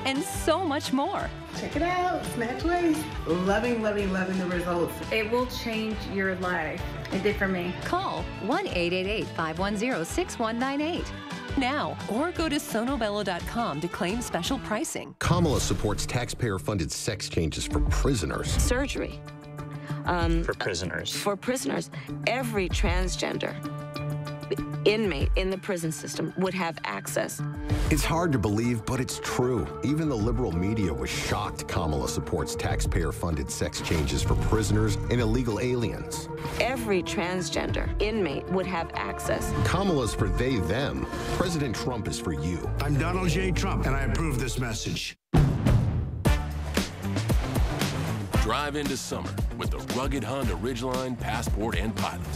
and so much more. Check it out, snatch waist. Loving, loving, loving the results. It will change your life. It did for me. Call 1-888-510-6198 now, or go to sonobello.com to claim special pricing. Kamala supports taxpayer-funded sex changes for prisoners. Surgery. For prisoners. For prisoners. Every transgender inmate in the prison system would have access. It's hard to believe, but it's true. Even the liberal media was shocked Kamala supports taxpayer-funded sex changes for prisoners and illegal aliens. Every transgender inmate would have access. Kamala's for they, them. President Trump is for you. I'm Donald J. Trump, and I approve this message. Drive into summer with the rugged Honda Ridgeline, Passport, and Pilot.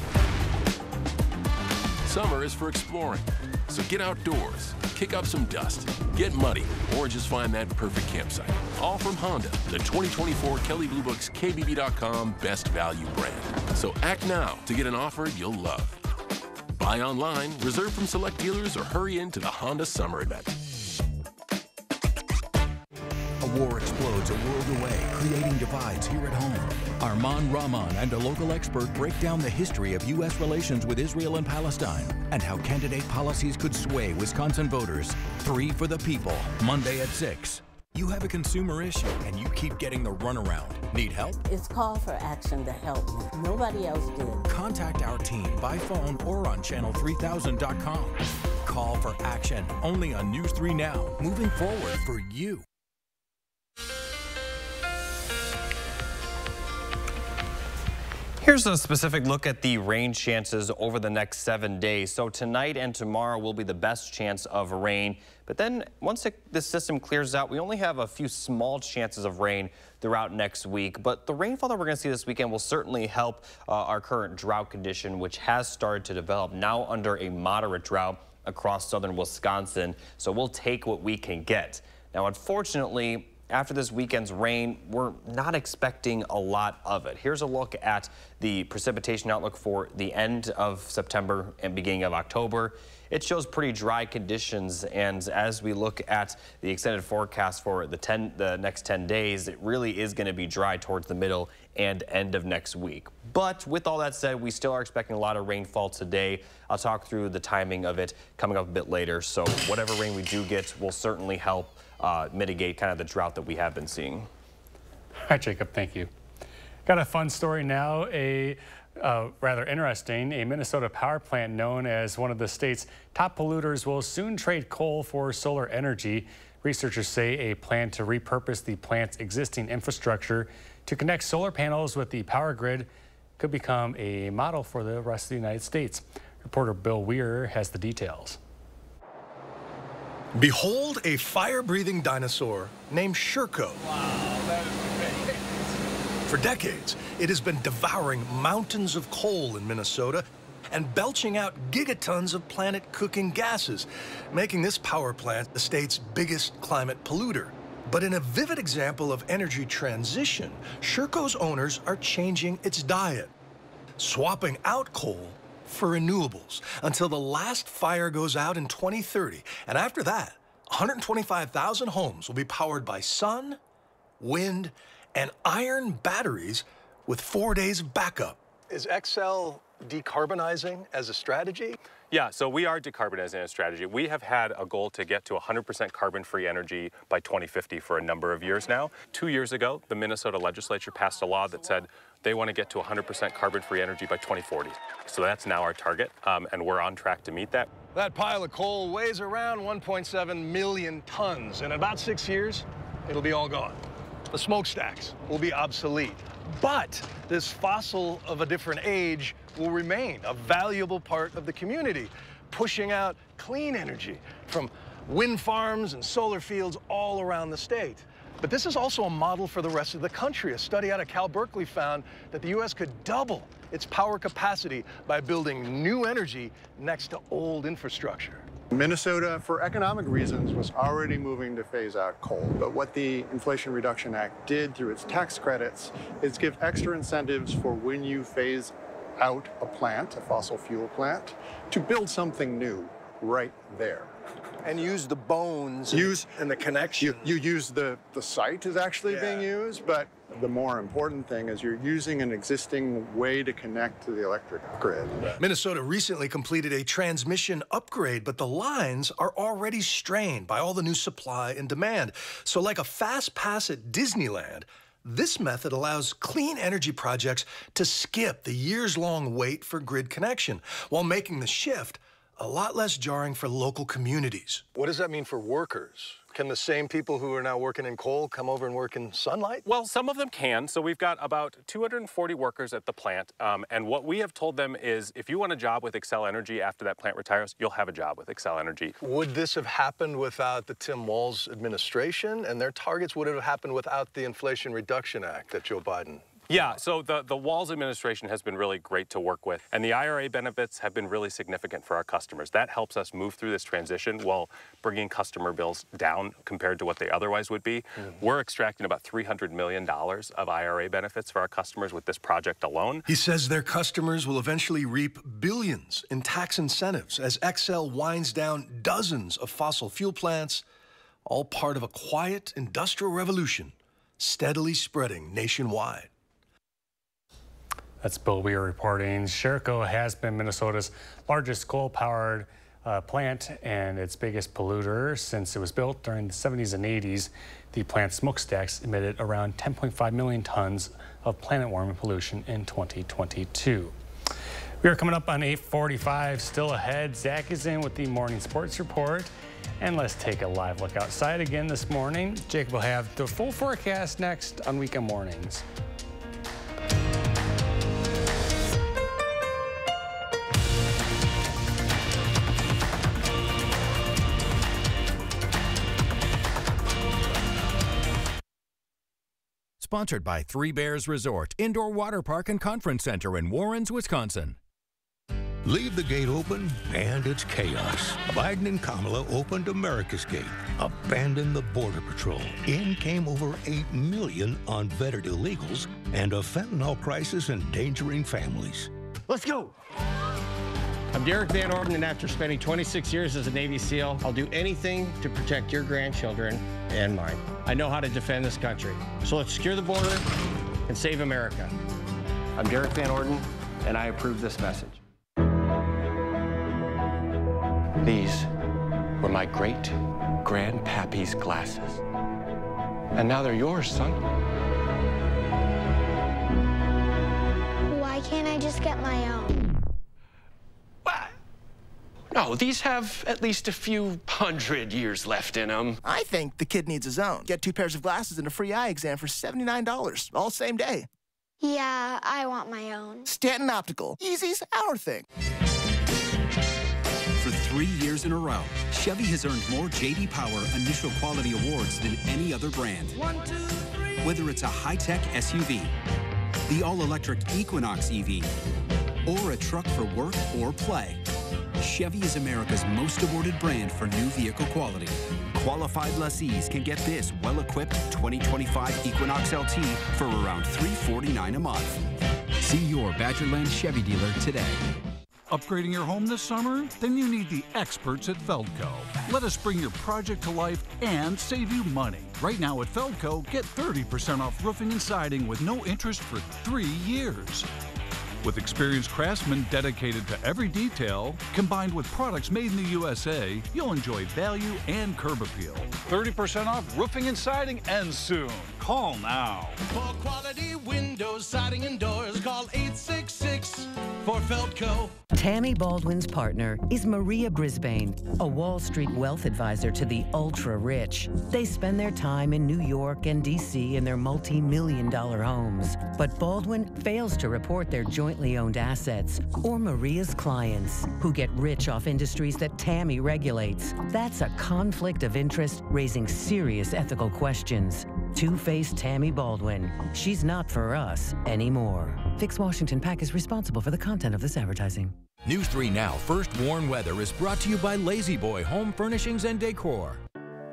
Summer is for exploring, so get outdoors, kick up some dust, get muddy, or just find that perfect campsite. All from Honda, the 2024 Kelley Blue Book's KBB.com Best Value brand. So act now to get an offer you'll love. Buy online, reserve from select dealers, or hurry into the Honda Summer event. A war explodes a world away, creating divides here at home. Arman Rahman and a local expert break down the history of U.S. relations with Israel and Palestine and how candidate policies could sway Wisconsin voters. 3 for the People, Monday at 6. You have a consumer issue and you keep getting the runaround. Need help? It's call for action to help me. Nobody else did. Contact our team by phone or on channel3000.com. Call for action, only on News 3 Now, moving forward for you. Here's a specific look at the rain chances over the next 7 days. So tonight and tomorrow will be the best chance of rain. But then once the system clears out, we only have a few small chances of rain throughout next week. But the rainfall that we're going to see this weekend will certainly help our current drought condition, which has started to develop now under a moderate drought across southern Wisconsin. So we'll take what we can get. Now, unfortunately, after this weekend's rain, we're not expecting a lot of it. Here's a look at the precipitation outlook for the end of September and beginning of October. It shows pretty dry conditions, and as we look at the extended forecast for the next 10 days, it really is going to be dry towards the middle and end of next week. But with all that said, we still are expecting a lot of rainfall today. I'll talk through the timing of it coming up a bit later. So whatever rain we do get will certainly help mitigate kind of the drought that we have been seeing. All right, Jacob, thank you. Got a fun story now, rather interesting. A Minnesota power plant known as one of the state's top polluters will soon trade coal for solar energy. Researchers say a plan to repurpose the plant's existing infrastructure to connect solar panels with the power grid could become a model for the rest of the United States. Reporter Bill Weir has the details. Behold a fire-breathing dinosaur named Sherco. Wow, that is great. For decades, it has been devouring mountains of coal in Minnesota and belching out gigatons of planet-cooking gases, making this power plant the state's biggest climate polluter. But in a vivid example of energy transition, Sherco's owners are changing its diet, swapping out coal for renewables until the last fire goes out in 2030. And after that, 125,000 homes will be powered by sun, wind, and iron batteries with 4 days of backup. Is XL decarbonizing as a strategy? Yeah, so we are decarbonizing as a strategy. We have had a goal to get to 100% carbon-free energy by 2050 for a number of years now. 2 years ago, the Minnesota legislature passed a law that said they want to get to 100% carbon-free energy by 2040. So that's now our target, and we're on track to meet that. That pile of coal weighs around 1.7 million tons. In about 6 years, it'll be all gone. The smokestacks will be obsolete. But this fossil of a different age will remain a valuable part of the community, pushing out clean energy from wind farms and solar fields all around the state. But this is also a model for the rest of the country. A study out of Cal Berkeley found that the U.S. could double its power capacity by building new energy next to old infrastructure. Minnesota, for economic reasons, was already moving to phase out coal. But what the Inflation Reduction Act did through its tax credits is give extra incentives for when you phase out a plant, a fossil fuel plant, to build something new right there. And use the bones and the connection. You use the site is actually being used, but the more important thing is you're using an existing way to connect to the electric grid. Minnesota recently completed a transmission upgrade, but the lines are already strained by all the new supply and demand. So like a fast pass at Disneyland, this method allows clean energy projects to skip the years-long wait for grid connection while making the shift a lot less jarring for local communities. What does that mean for workers? Can the same people who are now working in coal come over and work in sunlight? Well, some of them can. So we've got about 240 workers at the plant. And what we have told them is if you want a job with Xcel Energy after that plant retires, you'll have a job with Xcel Energy. Would this have happened without the Tim Walz administration and their targets? Would it have happened without the Inflation Reduction Act that Joe Biden? Yeah, so the Walz administration has been really great to work with, and the IRA benefits have been really significant for our customers. That helps us move through this transition while bringing customer bills down compared to what they otherwise would be. We're extracting about $300 million of IRA benefits for our customers with this project alone. He says their customers will eventually reap billions in tax incentives as Xcel winds down dozens of fossil fuel plants, all part of a quiet industrial revolution steadily spreading nationwide. That's Bill Weir reporting. Sherco has been Minnesota's largest coal-powered plant and its biggest polluter since it was built during the 70s and 80s. The plant's smokestacks emitted around 10.5 million tons of planet-warming pollution in 2022. We are coming up on 8:45. Still ahead, Zach is in with the morning sports report. And let's take a live look outside again this morning. Jacob will have the full forecast next on Weekend Mornings. Sponsored by Three Bears Resort, Indoor Water Park and Conference Center in Warrens, Wisconsin. Leave the gate open and it's chaos. Biden and Kamala opened America's gate, abandoned the Border Patrol. In came over 8 million unvetted illegals and a fentanyl crisis endangering families. Let's go. I'm Derek Van Orden, and after spending 26 years as a Navy SEAL, I'll do anything to protect your grandchildren and mine. I know how to defend this country. So let's secure the border and save America. I'm Derek Van Orden, and I approve this message. These were my great-grandpappy's glasses. And now they're yours, son. Why can't I just get my own? No, these have at least a few hundred years left in them. I think the kid needs his own. Get 2 pairs of glasses and a free eye exam for $79, all same day. Yeah, I want my own. Stanton Optical. Easy's our thing. For 3 years in a row, Chevy has earned more J.D. Power Initial Quality Awards than any other brand. 1, 2, 3. Whether it's a high-tech SUV, the all-electric Equinox EV, or a truck for work or play, Chevy is America's most awarded brand for new vehicle quality. Qualified lessees can get this well-equipped 2025 Equinox LT for around $349 a month. See your Badgerland Chevy dealer today. Upgrading your home this summer? Then you need the experts at Feldco. Let us bring your project to life and save you money. Right now at Feldco, get 30% off roofing and siding with no interest for 3 years. With experienced craftsmen dedicated to every detail, combined with products made in the USA, you'll enjoy value and curb appeal. 30% off roofing and siding ends soon. Call now. For quality windows, siding, and doors, call 866 for Feldco. Tammy Baldwin's partner is Maria Brisbane, a Wall Street wealth advisor to the ultra-rich. They spend their time in New York and D.C. in their multi-million-dollar homes. But Baldwin fails to report their jointly owned assets or Maria's clients, who get rich off industries that Tammy regulates. That's a conflict of interest raising serious ethical questions. Two-faced Tammy Baldwin. She's not for us anymore. Fix Washington PAC is responsible for the content of this advertising. News 3 Now First Warn Weather is brought to you by Lazy Boy Home Furnishings and Decor.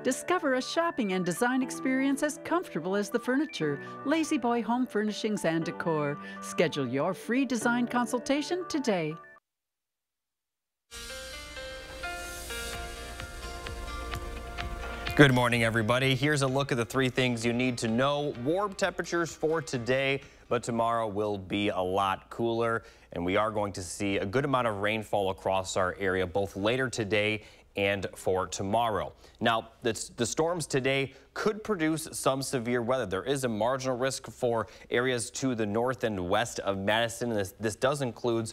Discover a shopping and design experience as comfortable as the furniture. Lazy Boy Home Furnishings and Decor. Schedule your free design consultation today. Good morning, everybody. Here's a look at the 3 things you need to know. Warm temperatures for today, but tomorrow will be a lot cooler, and we are going to see a good amount of rainfall across our area, both later today and for tomorrow. Now, the storms today could produce some severe weather. There is a marginal risk for areas to the north and west of Madison. This does include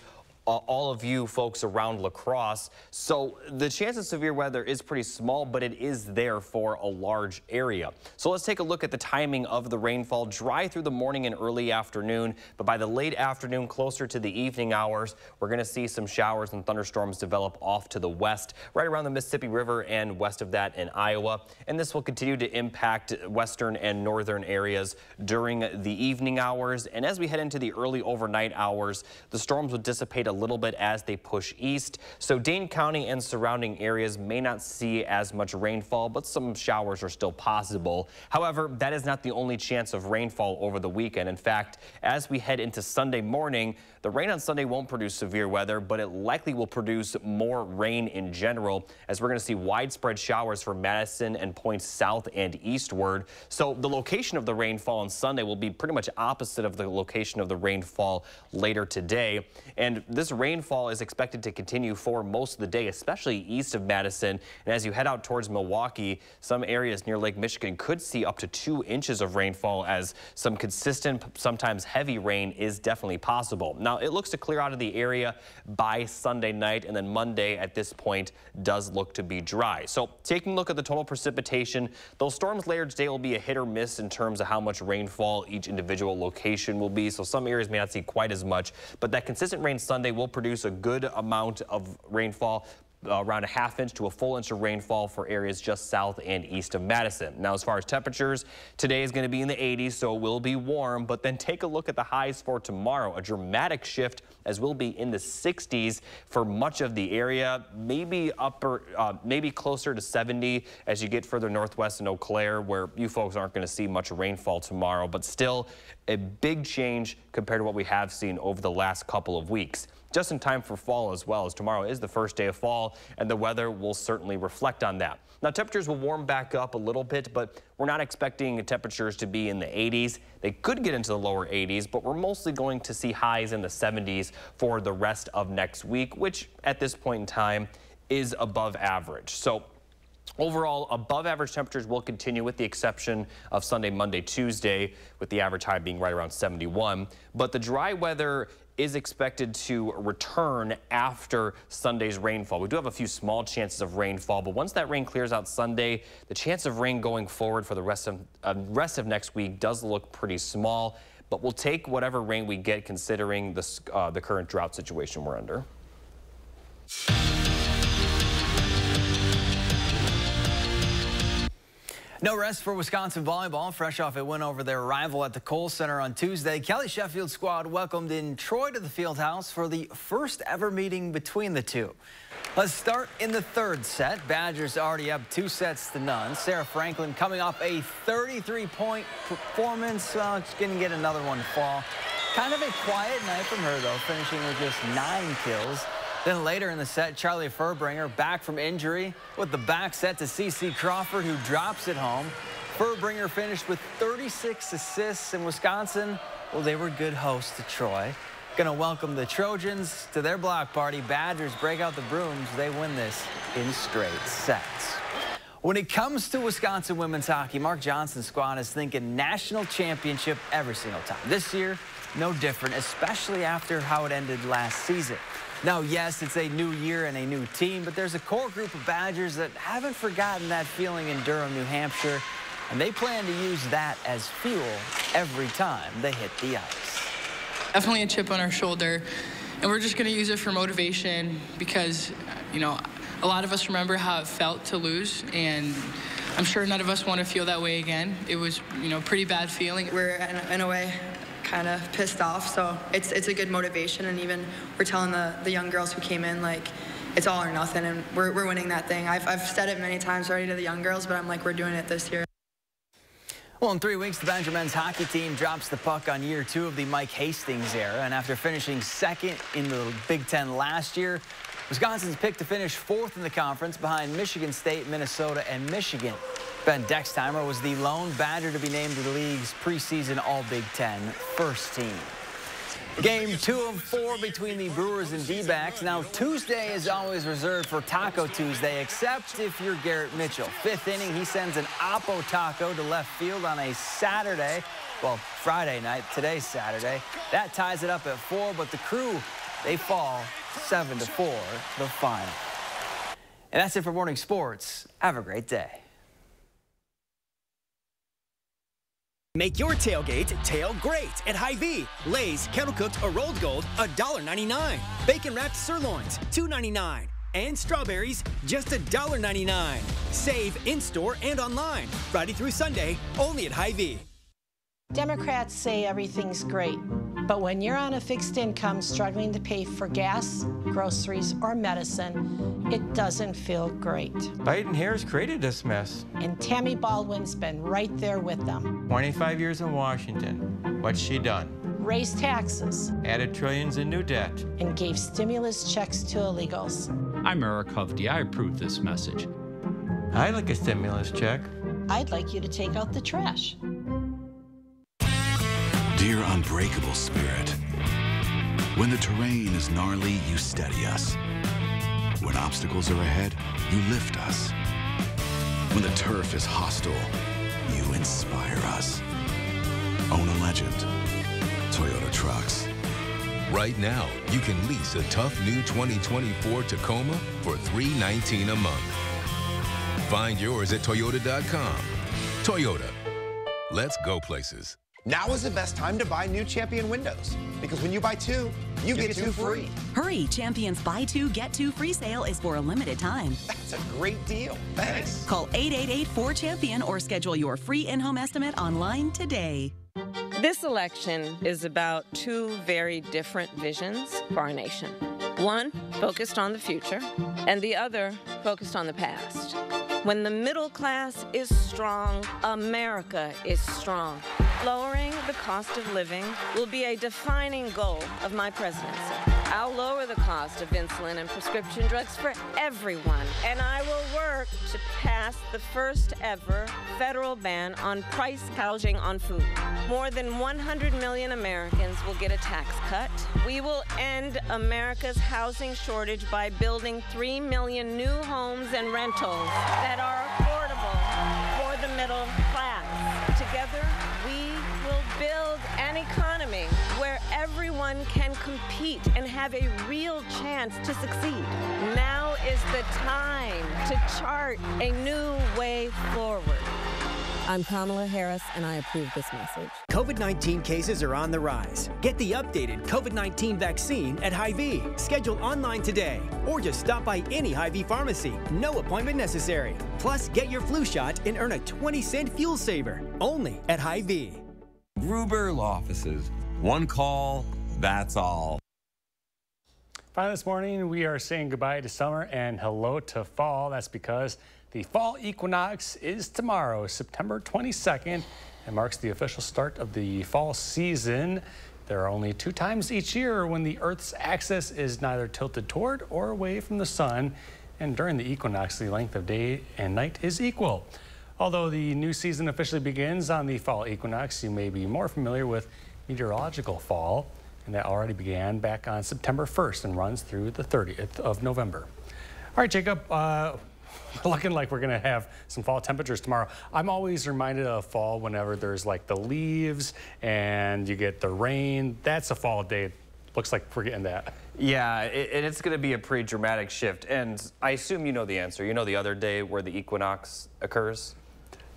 all of you folks around La Crosse. So the chance of severe weather is pretty small, but it is there for a large area. So let's take a look at the timing of the rainfall. Dry through the morning and early afternoon, but by the late afternoon, closer to the evening hours, we're going to see some showers and thunderstorms develop off to the west, right around the Mississippi River and west of that in Iowa. And this will continue to impact western and northern areas during the evening hours. And as we head into the early overnight hours, the storms will dissipate a little bit as they push east. So Dane County and surrounding areas may not see as much rainfall, but some showers are still possible. However, that is not the only chance of rainfall over the weekend. In fact, as we head into Sunday morning, the rain on Sunday won't produce severe weather, but it likely will produce more rain in general, as we're going to see widespread showers for Madison and points south and eastward. So the location of the rainfall on Sunday will be pretty much opposite of the location of the rainfall later today. And this rainfall is expected to continue for most of the day, especially east of Madison. And as you head out towards Milwaukee, some areas near Lake Michigan could see up to 2 inches of rainfall, as some consistent, sometimes heavy rain is definitely possible. Now, it looks to clear out of the area by Sunday night, and then Monday at this point does look to be dry. So taking a look at the total precipitation, those storms layered today will be a hit or miss in terms of how much rainfall each individual location will be. So some areas may not see quite as much, but that consistent rain Sunday will produce a good amount of rainfall, around a ½ inch to a full inch of rainfall for areas just south and east of Madison. Now, as far as temperatures, today is going to be in the 80s, so it will be warm, but then take a look at the highs for tomorrow. A dramatic shift, as we'll be in the 60s for much of the area, maybe maybe closer to 70 as you get further northwest in Eau Claire, where you folks aren't going to see much rainfall tomorrow, but still a big change compared to what we have seen over the last couple of weeks. Just in time for fall as well, as tomorrow is the first day of fall, and the weather will certainly reflect on that. Now, temperatures will warm back up a little bit, but we're not expecting temperatures to be in the 80s. They could get into the lower 80s, but we're mostly going to see highs in the 70s for the rest of next week, which at this point in time is above average. So overall, above average temperatures will continue, with the exception of Sunday, Monday, Tuesday, with the average high being right around 71. But the dry weather is expected to return after Sunday's rainfall. We do have a few small chances of rainfall, but once that rain clears out Sunday, the chance of rain going forward for the rest of next week does look pretty small. But we'll take whatever rain we get, considering the current drought situation we're under. No rest for Wisconsin volleyball, fresh off a win over their rival at the Kohl Center on Tuesday. Kelly Sheffield's squad welcomed in Troy to the Fieldhouse for the first ever meeting between the two. Let's start in the third set. Badgers already up 2-0. Sarah Franklin coming off a 33-point performance. Well, she's going to get another one to fall. Kind of a quiet night from her, though, finishing with just 9 kills. Then later in the set, Charlie Furbringer back from injury with the back set to CeCe Crawford, who drops it home. Furbringer finished with 36 assists, in Wisconsin, well, they were good hosts to Troy. Gonna welcome the Trojans to their block party. Badgers break out the brooms. They win this in straight sets. When it comes to Wisconsin women's hockey, Mark Johnson's squad is thinking national championship every single time. This year, no different, especially after how it ended last season. Now, yes, it's a new year and a new team, but there's a core group of Badgers that haven't forgotten that feeling in Durham, New Hampshire, and they plan to use that as fuel every time they hit the ice. Definitely a chip on our shoulder, and we're just going to use it for motivation because, you know, a lot of us remember how it felt to lose, and I'm sure none of us want to feel that way again. It was, you know, a pretty bad feeling. We're, in a way, kind of pissed off, so it's a good motivation, and even we're telling the young girls who came in, like, it's all or nothing, and we're winning that thing. I've said it many times already to the young girls, but I'm like, we're doing it this year. Well, in 3 weeks, the Badger men's hockey team drops the puck on year 2 of the Mike Hastings era, and after finishing second in the Big Ten last year, Wisconsin's picked to finish 4th in the conference behind Michigan State, Minnesota, and Michigan. Ben Dextheimer was the lone Badger to be named to the league's preseason All-Big Ten first team. Game 2 of 4 between the Brewers and D-backs. Now, Tuesday is always reserved for Taco Tuesday, except if you're Garrett Mitchell. 5th inning, he sends an Oppo Taco to left field on a Saturday. Well, Friday night. Today's Saturday. That ties it up at 4, but the Crew They fall 7-4 the final. And that's it for Morning Sports. Have a great day. Make your tailgate tail great at Hy-Vee. Lay's kettle cooked or rolled gold, $1.99. Bacon wrapped sirloins, $2.99. And strawberries, just $1.99. Save in-store and online, Friday through Sunday, only at Hy-Vee. Democrats say everything's great, but when you're on a fixed income struggling to pay for gas, groceries, or medicine, it doesn't feel great. Biden-Harris created this mess. And Tammy Baldwin's been right there with them. 25 years in Washington. What's she done? Raised taxes. Added trillions in new debt. And gave stimulus checks to illegals. I'm Eric Hovde. I approve this message. I'd like a stimulus check. I'd like you to take out the trash. Dear unbreakable spirit, when the terrain is gnarly, you steady us. When obstacles are ahead, you lift us. When the turf is hostile, you inspire us. Own a legend. Toyota Trucks. Right now, you can lease a tough new 2024 Tacoma for $319 a month. Find yours at Toyota.com. Toyota. Let's go places. Now is the best time to buy new Champion windows, because when you buy two, you get two free. Hurry, Champion's Buy Two, Get Two free sale is for a limited time. That's a great deal. Thanks. Call 888-4CHAMPION or schedule your free in-home estimate online today. This election is about two very different visions for our nation. One focused on the future, and the other focused on the past. When the middle class is strong, America is strong. Lowering the cost of living will be a defining goal of my presidency. I'll lower the cost of insulin and prescription drugs for everyone, and I will work to pass the first ever federal ban on price gouging on food. More than 100 million Americans will get a tax cut. We will end America's housing shortage by building 3 million new homes and rentals that are affordable for the middle class. Together, we will build an economy where everyone can compete and have a real chance to succeed. Now is the time to chart a new way forward. I'm Kamala Harris, and I approve this message. COVID-19 cases are on the rise. Get the updated COVID-19 vaccine at Hy-Vee. Schedule online today, or just stop by any Hy-Vee pharmacy. No appointment necessary. Plus, get your flu shot and earn a 20-cent fuel saver. Only at Hy-Vee. Gruber Law Offices. One call, that's all. Finally this morning, we are saying goodbye to summer and hello to fall. That's because the fall equinox is tomorrow, September 22nd, and marks the official start of the fall season. There are only 2 times each year when the Earth's axis is neither tilted toward or away from the sun, and during the equinox, the length of day and night is equal. Although the new season officially begins on the fall equinox, you may be more familiar with meteorological fall, and that already began back on September 1st and runs through the 30th of November. All right, Jacob, looking like we're gonna have some fall temperatures tomorrow. I'm always reminded of fall whenever there's like the leaves and you get the rain. That's a fall day. Looks like we're getting that. Yeah, and it's going to be a pretty dramatic shift. And I assume you know the answer. You know the other day where the equinox occurs?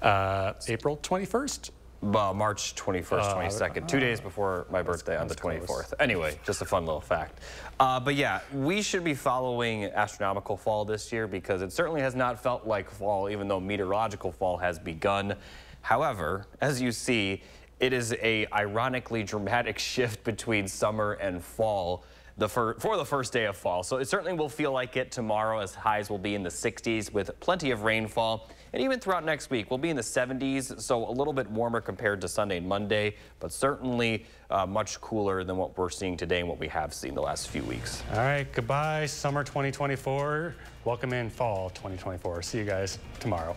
April 21st? March 21st, 22nd, 2 days before my birthday on the 24th. Close. Anyway, just a fun little fact. But yeah, we should be following astronomical fall this year because it certainly has not felt like fall, even though meteorological fall has begun. However, as you see, it is a ironically dramatic shift between summer and fall for the first day of fall. So it certainly will feel like it tomorrow, as highs will be in the 60s with plenty of rainfall. And even throughout next week, we'll be in the 70s, so a little bit warmer compared to Sunday and Monday, but certainly much cooler than what we're seeing today and what we have seen the last few weeks. All right, goodbye, summer 2024. Welcome in fall 2024. See you guys tomorrow.